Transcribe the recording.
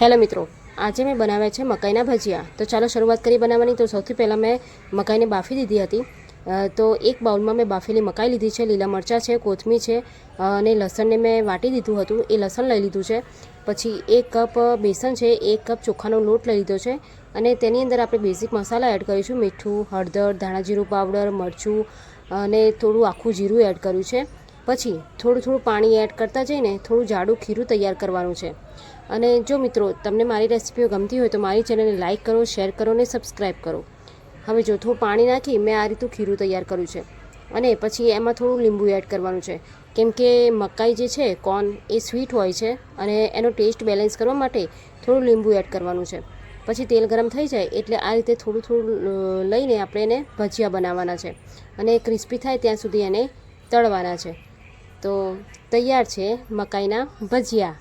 Hello મિત્રો, આજે મેં બનાવ્યા છે મકાઈના ભજીયા। તો ચાલો શરૂઆત કરી બનાવવાની। તો સૌથી પહેલાં મેં મકાઈને બાફી દીધી હતી। તો એક બાઉલમાં મેં બાફેલી મકાઈ લીધી છે, લીલા મરચાં છે, કોથમીર છે અને લસણને મેં વાટી દીધું હતું, એ લસણ લઈ લીધું છે। પછી 1 કપ બેસન છે, 1 કપ ચોખાનો લોટ લઈ લીધો છે અને તેની અંદર આપણે બેઝિક મસાલા એડ કરીશું। મીઠું, હળદર, ધાણા જીરું પાવડર, મરચું અને થોડું આખું જીરું એડ કર્યું છે। પછી થોડું પાણી એડ કરતા જઈને થોડું જાડું ખીરું તૈયાર કરવાનું છે। અને જો મિત્રો તમને મારી રેસિપીઓ ગમતી હોય તો મારી ચેનલને લાઇક કરો, શેર કરો અને સબસ્ક્રાઈબ કરો। હવે જો થોડું પાણી નાખી મેં આ રીતનું ખીરું તૈયાર કર્યું છે અને પછી એમાં થોડું લીંબુ એડ કરવાનું છે, કેમ કે મકાઈ જે છે કોર્ન એ સ્વીટ હોય છે અને એનો ટેસ્ટ બેલેન્સ કરવા માટે થોડું લીંબુ એડ કરવાનું છે। પછી તેલ ગરમ થઈ જાય એટલે આ રીતે થોડું લઈને આપણે એને ભજીયા બનાવવાના છે અને ક્રિસ્પી થાય ત્યાં સુધી એને તળવાના છે। તો તૈયાર છે મકાઈના ભજીયા।